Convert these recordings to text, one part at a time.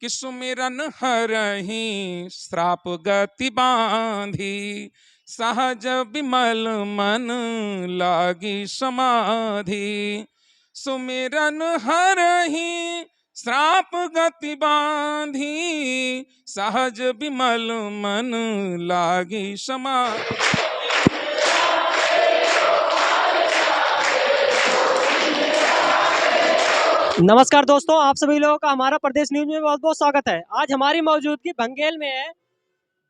कि सुमिरन हरहि श्राप गति बांधी, सहज विमल मन लागी समाधि। सुमिरन हरहि श्राप गति बांधी, सहज विमल मन लागी समाधि। नमस्कार दोस्तों, आप सभी लोगों का हमारा प्रदेश न्यूज में बहुत बहुत स्वागत है। आज हमारी मौजूदगी बंगेल में है।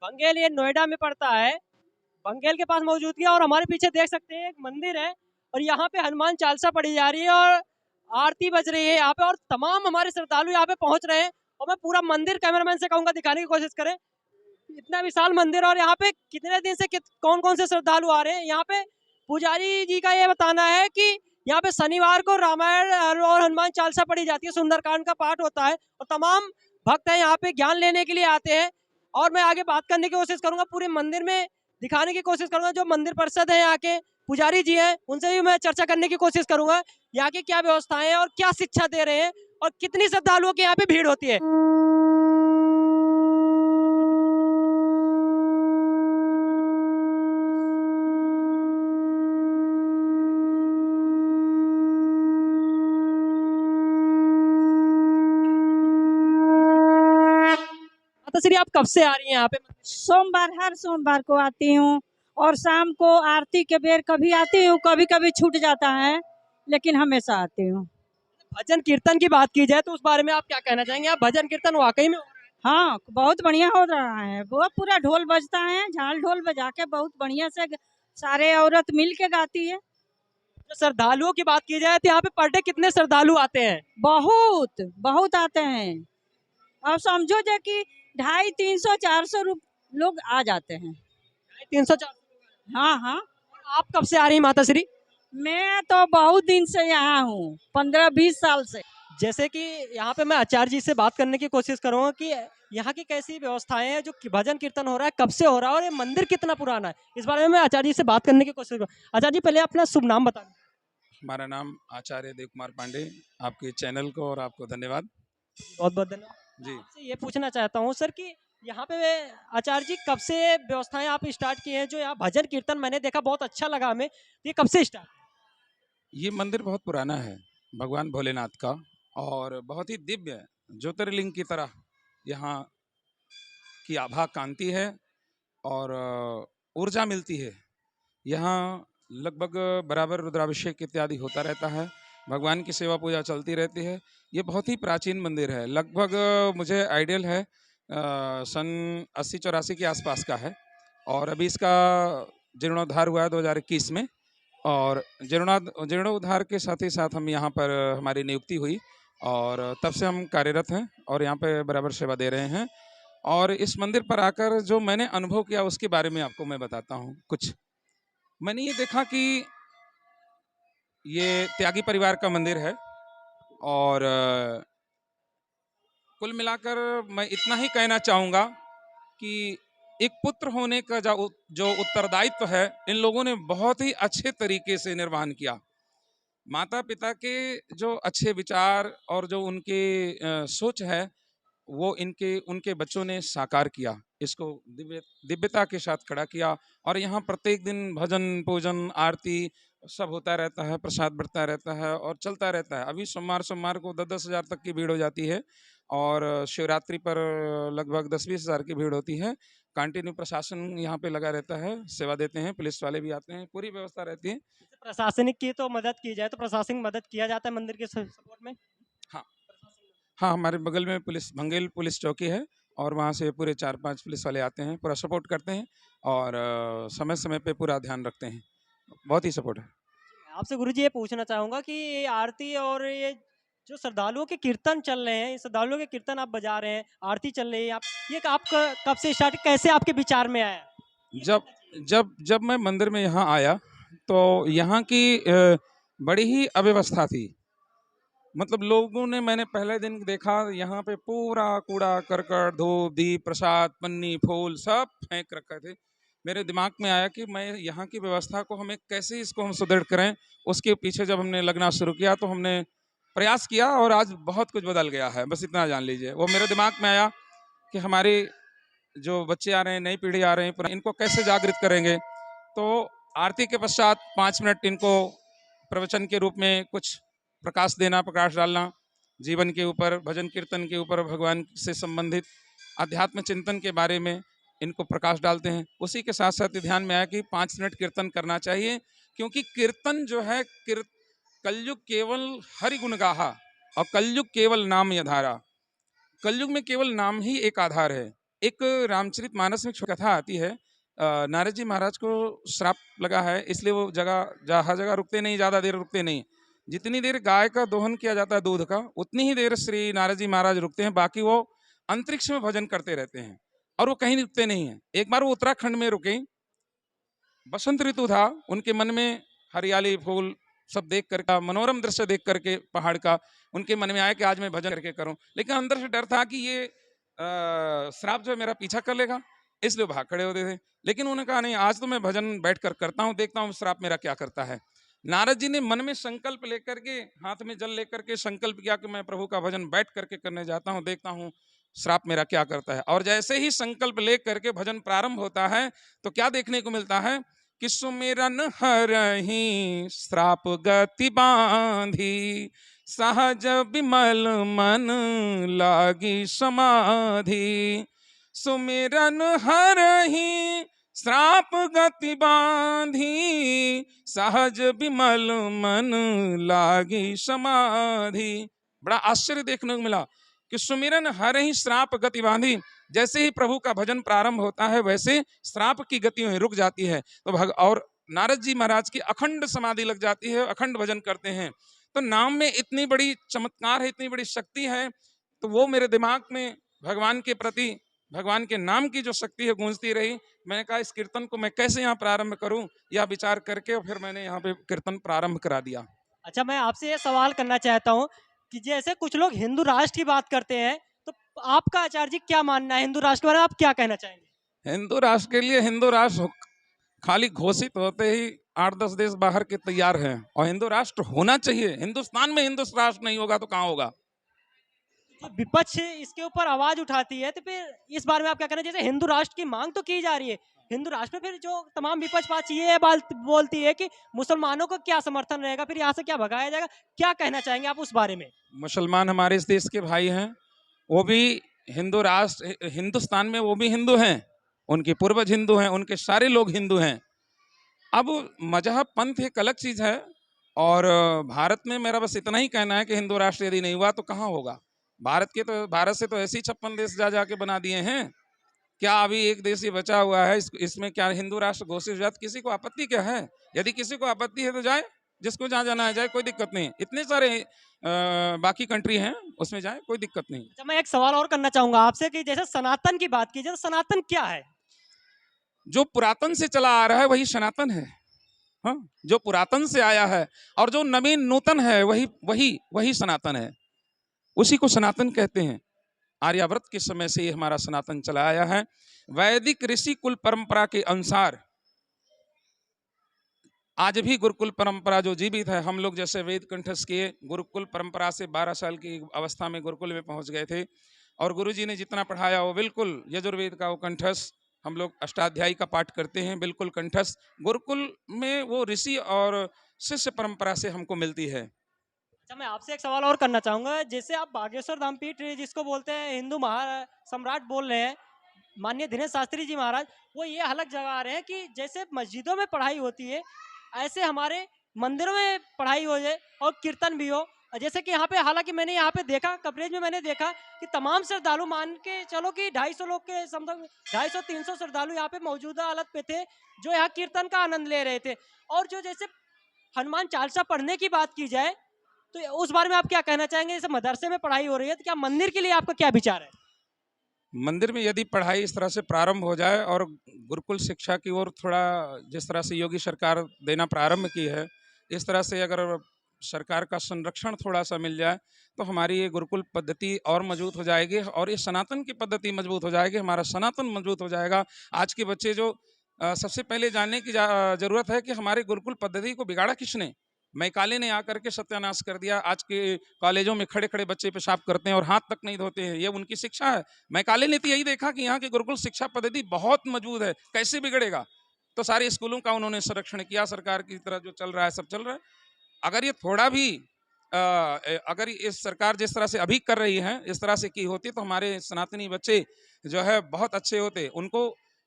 बंगेल ये नोएडा में पड़ता है। बंगेल के पास मौजूदगी है और हमारे पीछे देख सकते हैं एक मंदिर है और यहाँ पे हनुमान चालीसा पढ़ी जा रही है और आरती बज रही है यहाँ पे और तमाम हमारे श्रद्धालु यहाँ पे पहुंच रहे हैं। और मैं पूरा मंदिर कैमरामैन से कहूँगा दिखाने की कोशिश करें। इतना विशाल मंदिर और यहाँ पे कितने दिन से कौन कौन से श्रद्धालु आ रहे हैं। यहाँ पे पुजारी जी का ये बताना है कि यहाँ पे शनिवार को रामायण और हनुमान चालीसा पढ़ी जाती है, सुंदरकांड का पाठ होता है और तमाम भक्त हैं यहाँ पे ज्ञान लेने के लिए आते हैं। और मैं आगे बात करने की कोशिश करूंगा, पूरे मंदिर में दिखाने की कोशिश करूंगा। जो मंदिर परिषद है यहाँ के पुजारी जी हैं उनसे भी मैं चर्चा करने की कोशिश करूंगा, यहाँ की क्या व्यवस्थाएं हैं और क्या शिक्षा दे रहे हैं और कितनी श्रद्धालुओं की यहाँ पे भीड़ होती है। तो श्री आप कब से आ रही हैं यहाँ पे? हर सोमवार को आती हूँ और शाम को आरती के बेर कभी आती हूँ, कभी कभी छूट जाता है, लेकिन हमेशा आती हूँ। भजन कीर्तन की बात की जाए तो उस बारे में आप क्या कहना चाहेंगे? आप भजन कीर्तन वाकई में हो रहा है? हाँ, बहुत बढ़िया हो रहा है। वो पूरा ढोल बजता है, झाल ढोल बजा के बहुत बढ़िया से सारे औरत मिल के गाती है। तो श्रद्धालुओं की बात की जाए तो यहाँ पे पर डे कितने श्रद्धालु आते हैं? बहुत बहुत आते हैं। अब समझो जो कि 250, 300, 400 लोग आ जाते हैं। 300-400। हाँ हाँ। आप कब से आ रही हैं माता श्री? मैं तो बहुत दिन से यहाँ हूँ, 15-20 साल से। जैसे कि यहाँ पे मैं आचार्य जी से बात करने की कोशिश करूंगा कि यहाँ की कैसी व्यवस्थाएं हैं, जो भजन कीर्तन हो रहा है कब से हो रहा है और ये मंदिर कितना पुराना है, इस बारे में मैं आचार्य जी से बात करने की कोशिश करूँगा। आचार्य जी पहले अपना शुभ नाम बता दें। हमारा नाम आचार्य देव कुमार पांडे। आपके चैनल को और आपको धन्यवाद। बहुत बहुत धन्यवाद जी, आपसे ये पूछना चाहता हूँ सर कि यहाँ पे आचार्य जी कब से व्यवस्थाएं आप स्टार्ट किए हैं? जो यहाँ भजन कीर्तन मैंने देखा बहुत अच्छा लगा हमें, ये कब से स्टार्ट? ये मंदिर बहुत पुराना है भगवान भोलेनाथ का और बहुत ही दिव्य ज्योतिर्लिंग की तरह यहाँ की आभा कांति है और ऊर्जा मिलती है। यहाँ लगभग बराबर रुद्राभिषेक इत्यादि होता रहता है, भगवान की सेवा पूजा चलती रहती है। ये बहुत ही प्राचीन मंदिर है, लगभग मुझे आइडियल है सन 80-84 के आसपास का है और अभी इसका जीर्णोद्धार हुआ है 2021 में और जीर्णोद्धार के साथ ही साथ हम यहाँ पर हमारी नियुक्ति हुई और तब से हम कार्यरत हैं और यहाँ पे बराबर सेवा दे रहे हैं। और इस मंदिर पर आकर जो मैंने अनुभव किया उसके बारे में आपको मैं बताता हूँ कुछ। मैंने ये देखा कि ये त्यागी परिवार का मंदिर है और कुल मिलाकर मैं इतना ही कहना चाहूँगा कि एक पुत्र होने का जो उत्तरदायित्व है इन लोगों ने बहुत ही अच्छे तरीके से निर्वहन किया। माता पिता के जो अच्छे विचार और जो उनके सोच है वो उनके बच्चों ने साकार किया, इसको दिव्यता के साथ खड़ा किया। और यहाँ प्रत्येक दिन भजन पूजन आरती सब होता रहता है, प्रसाद बढ़ता रहता है और चलता रहता है। अभी सोमवार को 10-10 हज़ार तक की भीड़ हो जाती है और शिवरात्रि पर लगभग 10-20 हज़ार की भीड़ होती है। कंटिन्यू प्रशासन यहाँ पे लगा रहता है, सेवा देते हैं, पुलिस वाले भी आते हैं, पूरी व्यवस्था रहती है। प्रशासनिक की तो मदद की जाए तो प्रशासनिक मदद किया जाता है मंदिर के सपोर्ट में? हाँ हाँ, हमारे बगल में भंगेल पुलिस चौकी है और वहाँ से पूरे 4-5 पुलिस वाले आते हैं, पूरा सपोर्ट करते हैं और समय समय पे पूरा ध्यान रखते हैं। बहुत ही सपोर्ट है। आपसे गुरुजी ये पूछना चाहूंगा कि ये आरती और ये जो श्रद्धालुओं के कीर्तन चल रहे हैं, श्रद्धालुओं के कीर्तन आप बजा रहे हैं, आरती चल रही है, आप ये आप कब से स्टार्ट, कैसे आपके विचार में आया? जब जब जब मैं मंदिर में यहाँ आया तो यहाँ की बड़ी ही अव्यवस्था थी। मतलब लोगों ने, मैंने पहले दिन देखा यहाँ पे पूरा कूड़ा करकट धूप दीप प्रसाद पन्नी फूल सब फेंक रखे थे। मेरे दिमाग में आया कि मैं यहाँ की व्यवस्था को हमें कैसे इसको हम सुदृढ़ करें। उसके पीछे जब हमने लगना शुरू किया तो हमने प्रयास किया और आज बहुत कुछ बदल गया है। बस इतना जान लीजिए। वो मेरे दिमाग में आया कि हमारे जो बच्चे आ रहे हैं, नई पीढ़ी आ रही है, इनको कैसे जागृत करेंगे। तो आरती के पश्चात 5 मिनट इनको प्रवचन के रूप में कुछ प्रकाश देना, प्रकाश डालना जीवन के ऊपर, भजन कीर्तन के ऊपर, भगवान से संबंधित अध्यात्म चिंतन के बारे में इनको प्रकाश डालते हैं। उसी के साथ साथ ध्यान में आया कि 5 मिनट कीर्तन करना चाहिए, क्योंकि कीर्तन जो है, कलयुग केवल हरि गुण गाहा और कलयुग केवल नाम आधारा। कलयुग में केवल नाम ही एक आधार है। एक रामचरित मानस में कथा आती है, नारद जी महाराज को श्राप लगा है, इसलिए वो हर जगह रुकते नहीं, ज़्यादा देर रुकते नहीं। जितनी देर गाय का दोहन किया जाता है दूध का, उतनी ही देर श्री नारद जी महाराज रुकते हैं, बाकी वो अंतरिक्ष में भजन करते रहते हैं और वो कहीं रुकते नहीं हैं। एक बार वो उत्तराखंड में रुके, बसंत ऋतु था, उनके मन में हरियाली, फूल सब देख कर, मनोरम दृश्य देख करके पहाड़ का, उनके मन में आया कि आज मैं भजन करके करूं, लेकिन अंदर से डर था कि ये श्राप जो है मेरा पीछा कर लेगा, इसलिए भाग खड़े होते थे। लेकिन उन्होंने कहा नहीं, आज तो मैं भजन बैठकर करता हूं, देखता हूं श्राप मेरा क्या करता है। नारद जी ने मन में संकल्प लेकर के, हाथ में जल लेकर के संकल्प किया कि मैं प्रभु का भजन बैठ करके करने जाता हूं, देखता हूं श्राप मेरा क्या करता है। और जैसे ही संकल्प ले करके भजन प्रारंभ होता है तो क्या देखने को मिलता है कि सुमिरन हरहि श्राप गति बांधी, सहज विमल मन लागी समाधि। सुमिरन हरहि श्राप गति बांधी, सहज विमल मन लागी समाधि। बड़ा आश्चर्य देखने को मिला कि सुमिरन हरहि श्राप गति बांधी, जैसे ही प्रभु का भजन प्रारंभ होता है वैसे श्राप की गति रुक जाती है। तो और नारद जी महाराज की अखंड समाधि लग जाती है, अखंड भजन करते हैं। तो नाम में इतनी बड़ी चमत्कार है, इतनी बड़ी शक्ति है। तो वो मेरे दिमाग में भगवान के प्रति, भगवान के नाम की जो शक्ति है गूंजती रही। मैंने कहा इस कीर्तन को मैं कैसे यहाँ प्रारंभ करूं, यह विचार करके और फिर मैंने यहाँ पे कीर्तन प्रारंभ करा दिया। अच्छा, मैं आपसे ये सवाल करना चाहता हूँ कि जैसे कुछ लोग हिंदू राष्ट्र की बात करते हैं, तो आपका आचार्य जी क्या मानना है हिंदू राष्ट्र के बारे में, आप क्या कहना चाहेंगे? हिंदू राष्ट्र के लिए हिंदू राष्ट्र खाली घोषित होते ही 8-10 देश बाहर के तैयार हैं, और हिंदू राष्ट्र होना चाहिए। हिंदुस्तान में हिंदू राष्ट्र नहीं होगा तो कहाँ होगा। विपक्ष इसके ऊपर आवाज उठाती है, तो फिर इस बारे में आप क्या कहना? जैसे हिंदू राष्ट्र की मांग तो की जा रही है, हिंदू राष्ट्र में फिर जो तमाम विपक्ष पार्टी ये बोलती है कि मुसलमानों को क्या समर्थन रहेगा, फिर यहाँ से क्या भगाया जाएगा, क्या कहना चाहेंगे आप उस बारे में? मुसलमान हमारे इस देश के भाई हैं, वो भी हिंदू राष्ट्र, हिंदुस्तान में वो भी हिंदू हैं, उनके पूर्वज हिंदू हैं, उनके सारे लोग हिंदू हैं। अब मजहब पंथ एक अलग चीज है, और भारत में मेरा बस इतना ही कहना है कि हिंदू राष्ट्र यदि नहीं हुआ तो कहाँ होगा। भारत से तो ऐसे ही 56 देश जा जाके बना दिए हैं। क्या अभी एक देश ही बचा हुआ है, इसमें क्या हिंदू राष्ट्र घोषित हो जाए? किसी को आपत्ति क्या है? यदि किसी को आपत्ति है तो जाए, जिसको जहाँ जाना है जाए, कोई दिक्कत नहीं। इतने सारे बाकी कंट्री हैं, उसमें जाए, कोई दिक्कत नहीं। अच्छा, मैं एक सवाल और करना चाहूंगा आपसे कि जैसे सनातन की बात की जाए, तो सनातन क्या है? जो पुरातन से चला आ रहा है वही सनातन है। हाँ, जो पुरातन से आया है और जो नवीन नूतन है वही वही वही सनातन है, उसी को सनातन कहते हैं। आर्यावर्त के समय से ये हमारा सनातन चला आया है। वैदिक ऋषि कुल परंपरा के अनुसार आज भी गुरुकुल परंपरा जो जीवित है, हम लोग जैसे वेद कंठस्थ किए, गुरुकुल परंपरा से 12 साल की अवस्था में गुरुकुल में पहुंच गए थे, और गुरुजी ने जितना पढ़ाया वो बिल्कुल यजुर्वेद का वो कंठस्थ, हम लोग अष्टाध्यायी का पाठ करते हैं बिल्कुल कंठस्थ। गुरुकुल में वो ऋषि और शिष्य परंपरा से हमको मिलती है। अच्छा, मैं आपसे एक सवाल और करना चाहूंगा। जैसे आप बागेश्वर धामपीठ जिसको बोलते हैं हिंदू सम्राट बोल रहे हैं, माननीय दिनेश शास्त्री जी महाराज, वो ये हलक जगा रहे हैं कि जैसे मस्जिदों में पढ़ाई होती है, ऐसे हमारे मंदिरों में पढ़ाई हो जाए और कीर्तन भी हो। जैसे कि यहाँ पे, हालांकि मैंने यहाँ पे देखा, कवरेज में मैंने देखा कि तमाम श्रद्धालु, मान के चलो कि 250 लोग के समथिंग, 250-300 श्रद्धालु यहाँ पे मौजूदा हालत पे थे, जो यहाँ कीर्तन का आनंद ले रहे थे। और जो जैसे हनुमान चालीसा पढ़ने की बात की जाए, तो उस बारे में आप क्या कहना चाहेंगे? जैसे मदरसे में पढ़ाई हो रही है, तो क्या मंदिर के लिए आपका क्या विचार है? मंदिर में यदि पढ़ाई इस तरह से प्रारंभ हो जाए और गुरुकुल शिक्षा की ओर थोड़ा, जिस तरह से योगी सरकार देना प्रारंभ की है, इस तरह से अगर सरकार का संरक्षण थोड़ा सा मिल जाए तो हमारी ये गुरुकुल पद्धति और मजबूत हो जाएगी, और ये सनातन की पद्धति मजबूत हो जाएगी, हमारा सनातन मजबूत हो जाएगा। आज के बच्चे जो सबसे पहले जानने की ज़रूरत है कि हमारे गुरुकुल पद्धति को बिगाड़ा किसने। मैकाले ने आकर के सत्यानाश कर दिया। आज के कॉलेजों में खड़े खड़े बच्चे पेशाब करते हैं और हाथ तक नहीं धोते हैं, ये उनकी शिक्षा है। मैकाले ने तो यही देखा कि यहाँ की गुरुकुल शिक्षा पद्धति बहुत मजबूत है, कैसे बिगड़ेगा, तो सारे स्कूलों का उन्होंने संरक्षण किया। सरकार की तरह जो चल रहा है सब चल रहा है। अगर ये थोड़ा भी अगर इस सरकार जिस तरह से अभी कर रही है इस तरह से की होती तो हमारे सनातनी बच्चे जो है बहुत अच्छे होते। उनको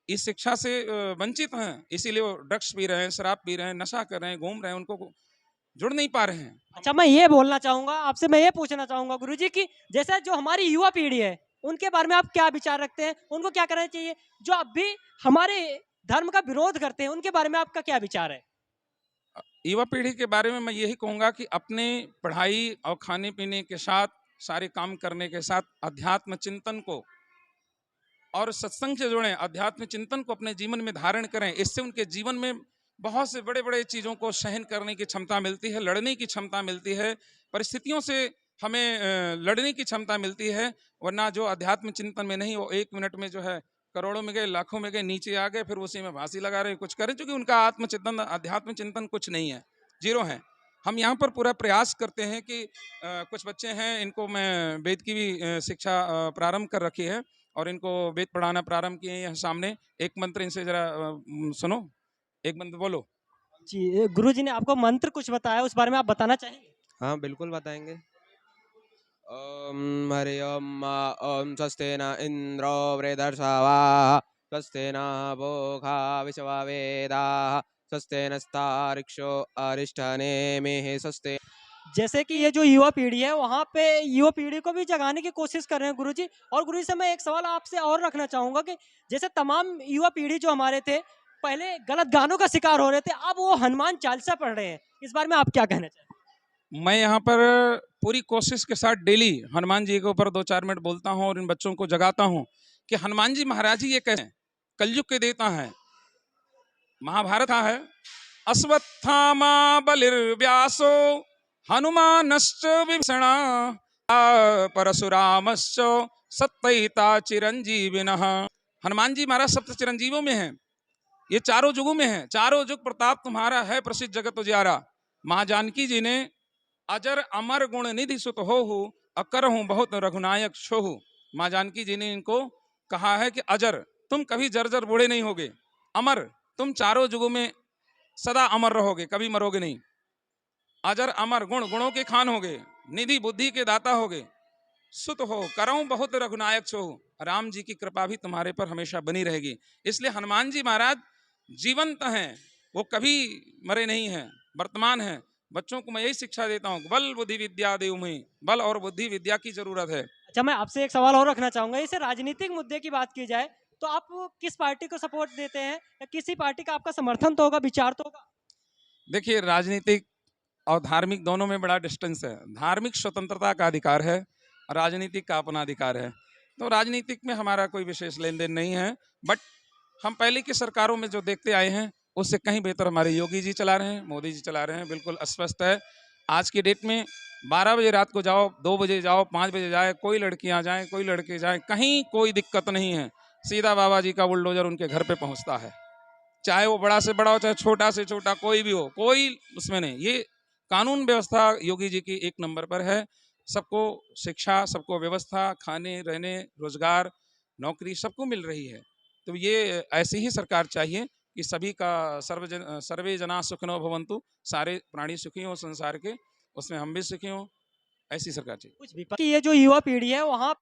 इस शिक्षा से वंचित हैं, इसीलिए वो ड्रग्स पी रहे हैं, शराब पी रहे हैं, नशा कर रहे हैं, घूम रहे हैं, उनको जुड़ नहीं पा रहे हैं। अच्छा, मैं ये बोलना चाहूंगा आपसे, मैं ये पूछना चाहूंगा गुरुजी कि जैसे जो हमारी युवा पीढ़ी है उनके बारे में आप क्या विचार रखते हैं, उनको क्या करना चाहिए? जो अब भी हमारे धर्म का विरोध करते हैं उनके बारे में आपका क्या विचार है? युवा पीढ़ी के बारे में मैं यही कहूँगा कि अपने पढ़ाई और खाने पीने के साथ, सारे काम करने के साथ अध्यात्म चिंतन को और सत्संग से जुड़ें, अध्यात्म चिंतन को अपने जीवन में धारण करें। इससे उनके जीवन में बहुत से बड़े बड़े चीज़ों को सहन करने की क्षमता मिलती है, लड़ने की क्षमता मिलती है, परिस्थितियों से हमें लड़ने की क्षमता मिलती है। वरना जो अध्यात्म चिंतन में नहीं, वो 1 मिनट में जो है करोड़ों में गए, लाखों में गए, नीचे आ गए, फिर उसी में फांसी लगा रहे, कुछ करें, क्योंकि उनका आत्मचिंतन अध्यात्म चिंतन कुछ नहीं है, जीरो है। हम यहाँ पर पूरा प्रयास करते हैं कि कुछ बच्चे हैं, इनको मैं वेद की भी शिक्षा प्रारंभ कर रखी है और इनको वेद पढ़ाना प्रारंभ किए हैं। सामने एक मंत्र इनसे जरा सुनो, एक मंत्र बोलो। जी, गुरुजी ने आपको मंत्र कुछ बताया, उस बारे में आप बताना चाहेंगे? हाँ बिल्कुल बताएंगे। ओम हरि ओम ओम स्वस्ति न इंद्रो वृद्धर्षवा स्वस्ति न भोगा विश्ववेदाः स्वस्ति नस्तार्क्ष्यो अरिष्टनेमिः स्वस्ति। जैसे कि ये जो युवा पीढ़ी है वहाँ पे युवा पीढ़ी को भी जगाने की कोशिश कर रहे हैं गुरुजी। और गुरुजी से मैं एक सवाल आपसे और रखना चाहूंगा कि जैसे तमाम युवा पीढ़ी जो हमारे थे पहले गलत गानों का शिकार हो रहे थे, अब वो हनुमान चालीसा पढ़ रहे हैं, इस बारे में आप क्या कहना चाहेंगे? मैं यहाँ पर पूरी कोशिश के साथ डेली हनुमान जी के ऊपर 2-4 मिनट बोलता हूँ और इन बच्चों को जगाता हूँ कि हनुमान जी महाराज जी ये कैसे हैं, कलयुग के देवता हैं। महाभारत है, अश्वत्थामा बलिर्व्यासो हनुमानश्च विभीषण परशुरामश्च सत्तैता चिरंजीविनः। हनुमान जी महाराज सप्त चिरंजीवों में हैं, ये चारों युगों में हैं। चारों युग प्रताप तुम्हारा है प्रसिद्ध जगत उजियारा। माँ जानकी जी ने अजर अमर गुण निधि सुत हो अकर हूँ बहुत रघुनायक छोहु। माँ जानकी जी ने इनको कहा है कि अजर, तुम कभी जर्जर बूढ़े नहीं होगे, अमर, तुम चारों युगों में सदा अमर रहोगे, कभी मरोगे नहीं। अजर अमर, गुण गुणों के खान होगे, निधि बुद्धि के दाता होगे, सुत हो करऊं बहुत रघुनायक छो। राम जी की कृपा भी तुम्हारे पर हमेशा बनी रहेगी। इसलिए हनुमान जी महाराज जीवंत हैं, वो कभी मरे नहीं हैं, वर्तमान हैं। बच्चों को मैं यही शिक्षा देता हूँ, बल बुद्धि विद्या देव में, बल और बुद्धि विद्या की जरूरत है। अच्छा, मैं आपसे एक सवाल और रखना चाहूंगा। इसे राजनीतिक मुद्दे की बात की जाए तो आप किस पार्टी को सपोर्ट देते हैं, या किसी पार्टी का आपका समर्थन तो होगा, विचार तो होगा? देखिए, राजनीतिक और धार्मिक दोनों में बड़ा डिस्टेंस है। धार्मिक स्वतंत्रता का अधिकार है, राजनीतिक का अपना अधिकार है। तो राजनीतिक में हमारा कोई विशेष लेन देन नहीं है, बट हम पहले की सरकारों में जो देखते आए हैं उससे कहीं बेहतर हमारे योगी जी चला रहे हैं, मोदी जी चला रहे हैं। बिल्कुल अस्वस्थ है। आज की डेट में 12 बजे रात को जाओ, 2 बजे जाओ, 5 बजे जाए, कोई लड़कियां जाएं, कोई लड़के जाएं, कहीं कोई दिक्कत नहीं है। सीधा बाबा जी का बुलडोजर उनके घर पे पहुंचता है, चाहे वो बड़ा से बड़ा हो, चाहे छोटा से छोटा कोई भी हो, कोई उसमें नहीं। ये कानून व्यवस्था योगी जी की 1 नंबर पर है। सबको शिक्षा, सबको व्यवस्था, खाने रहने, रोजगार, नौकरी सबको मिल रही है। तो ये ऐसी ही सरकार चाहिए कि सभी का सर्वे जना सुखिनो भवन्तु, सारे प्राणी सुखी हों संसार के, उसमें हम भी सुखी हों, ऐसी सरकार चाहिए। कुछ भी कि ये जो युवा पीढ़ी है वहाँ